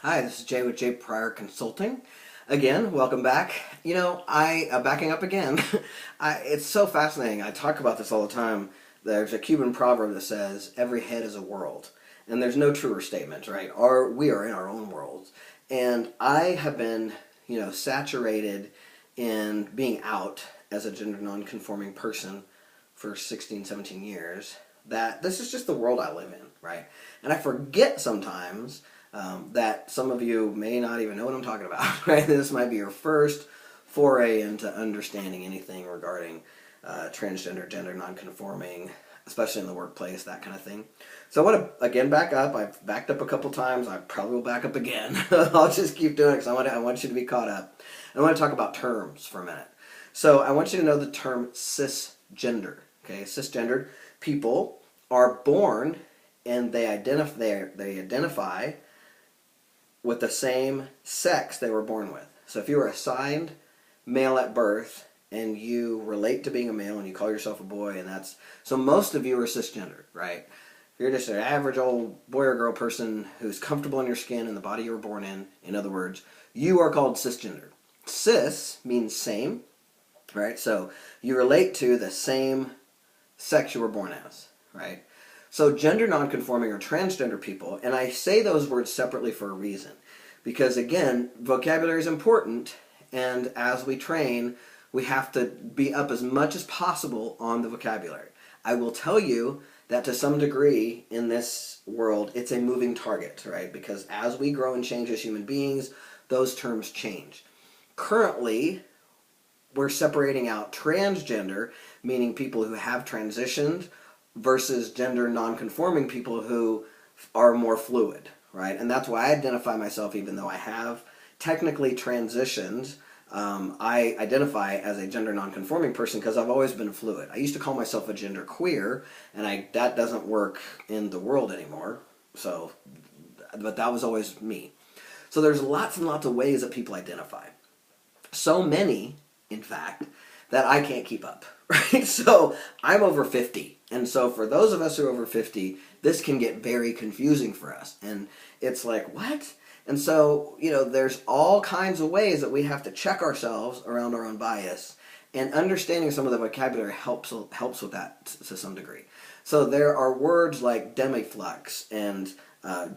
Hi, this is Jay with Jay Pryor Consulting. Again, welcome back. Backing up again. It's so fascinating. I talk about this all the time. There's a Cuban proverb that says, every head is a world. And there's no truer statement, right? We are in our own worlds. And I have been, saturated in being out as a gender non-conforming person for 16, 17 years, that this is just the world I live in, right? And I forget sometimes that some of you may not even know what I'm talking about, right? This might be your first foray into understanding anything regarding transgender, gender non-conforming, especially in the workplace, that kind of thing. So I want to, again, back up. I've backed up a couple times. I probably will back up again. I'll just keep doing it because I want you to be caught up. I want to talk about terms for a minute. So I want you to know the term cisgender. Okay, cisgendered people are born and they identify with the same sex they were born with. So if you were assigned male at birth and you relate to being a male and you call yourself a boy, so most of you are cisgendered, right? If you're just an average old boy or girl person who's comfortable in your skin and the body you were born in other words, you are called cisgendered. Cis means same, right? So you relate to the same sex you were born as, right? So gender nonconforming or transgender people, and I say those words separately for a reason, because again, vocabulary is important, and as we train, we have to be up as much as possible on the vocabulary. I will tell you that to some degree in this world, it's a moving target, right? Because as we grow and change as human beings, those terms change. Currently, we're separating out transgender, meaning people who have transitioned, versus gender non-conforming people who are more fluid, right? And that's why I identify myself, even though I have technically transitioned, I identify as a gender non-conforming person because I've always been fluid. I used to call myself a gender queer, and that doesn't work in the world anymore, but that was always me. So there's lots and lots of ways that people identify. So many, in fact, that I can't keep up, right? So I'm over 50. And so for those of us who are over 50, this can get very confusing for us. And it's like, what? And so, there's all kinds of ways that we have to check ourselves around our own bias. And understanding some of the vocabulary helps with that to some degree. So there are words like demiflux and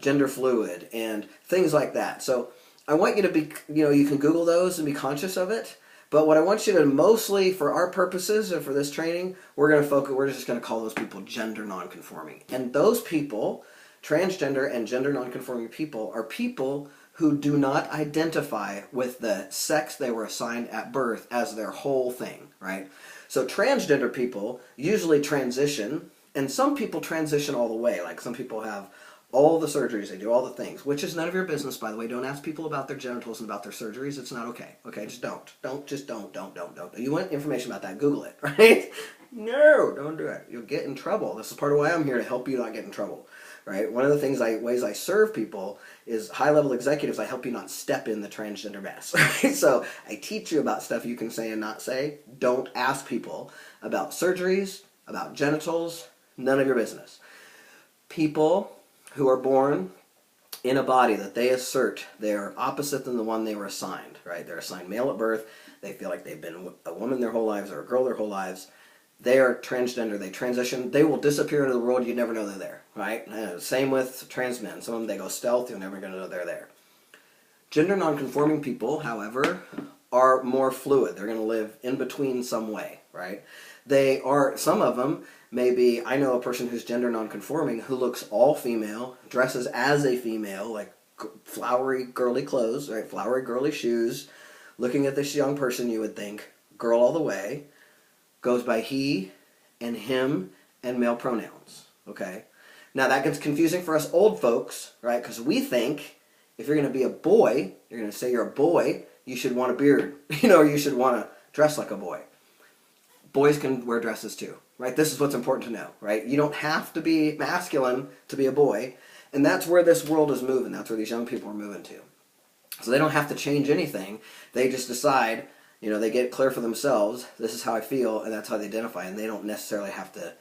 gender fluid and things like that. So I want you to be, you can Google those and be conscious of it. But what I want you to mostly, for our purposes and for this training, we're just going to call those people gender nonconforming. And those people, transgender and gender nonconforming people, are people who do not identify with the sex they were assigned at birth as their whole thing, right? So transgender people usually transition, and some people transition all the way. Like some people have all the surgeries, they do all the things, which is none of your business, by the way. Don't ask people about their genitals and about their surgeries. It's not okay. Okay, just don't. Don't. You want information about that, Google it, right? No, don't do it. You'll get in trouble. This is part of why I'm here, to help you not get in trouble, right? One of the ways I serve people is high-level executives. I help you not step in the transgender mess, right? So I teach you about stuff you can say and not say. Don't ask people about surgeries, about genitals, none of your business. People who are born in a body that they assert they're opposite than the one they were assigned, right? They're assigned male at birth. They feel like they've been a woman their whole lives or a girl their whole lives. They are transgender. They transition. They will disappear into the world. You never know they're there, right? Same with trans men. Some of them, they go stealth. You're never going to know they're there. Gender nonconforming people, however, are more fluid. They're going to live in between some way, right? Some of them, maybe, I know a person who's gender nonconforming who looks all female, dresses as a female, like flowery, girly clothes, right? Flowery, girly shoes. Looking at this young person, you would think, girl all the way, goes by he and him and male pronouns, okay? Now that gets confusing for us old folks, right? Because we think if you're going to be a boy, you're going to say you're a boy, you should want a beard, or you should want to dress like a boy. Boys can wear dresses too, right? This is what's important to know, right? You don't have to be masculine to be a boy, and that's where this world is moving. That's where these young people are moving to. So they don't have to change anything. They just decide, they get clear for themselves, this is how I feel, and that's how they identify, and they don't necessarily have to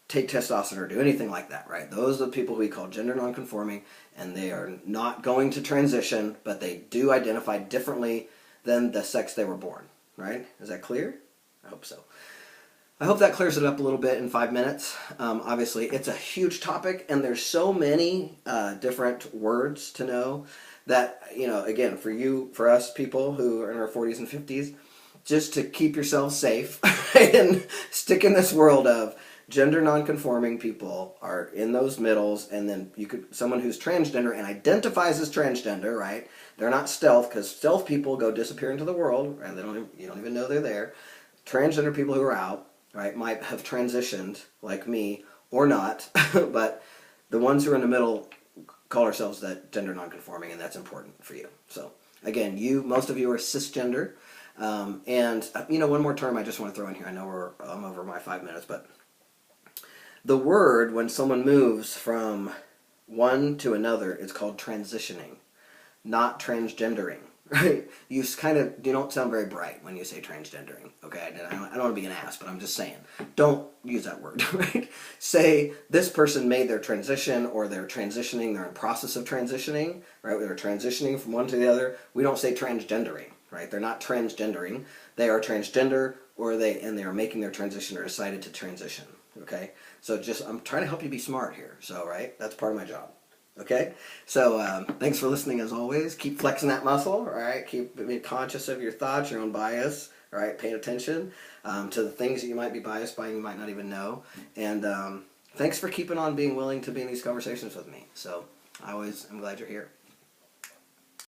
take testosterone or do anything like that, right? Those are the people we call gender non-conforming, and they are not going to transition, but they do identify differently than the sex they were born, right? Is that clear? I hope so. I hope that clears it up a little bit in 5 minutes. Obviously, it's a huge topic, and there's so many different words to know that, again, for us people who are in our 40s and 50s, just to keep yourselves safe and stick in this world of gender non-conforming people are in those middles, and then someone who's transgender and identifies as transgender, right? They're not stealth, because stealth people go disappear into the world, and you don't even know they're there. Transgender people who are out, right, might have transitioned like me or not, but the ones who are in the middle call ourselves that gender non-conforming, and that's important for you. So again, most of you are cisgender, and one more term I just want to throw in here. I know I'm over my 5 minutes, but the word when someone moves from one to another is called transitioning, not transgendering. Right? You don't sound very bright when you say transgendering. Okay, I don't want to be an ass, but I'm just saying, don't use that word. Right? Say this person made their transition, or they're transitioning. They're in process of transitioning. Right? They're transitioning from one to the other. We don't say transgendering. Right? They're not transgendering. They are transgender, and they are making their transition or decided to transition. Okay, so I'm trying to help you be smart here. So right, that's part of my job. Okay, so thanks for listening as always. Keep flexing that muscle, all right? Keep being conscious of your thoughts, your own bias, all right? Paying attention to the things that you might be biased by and you might not even know. And thanks for keeping on being willing to be in these conversations with me. So I'm glad you're here.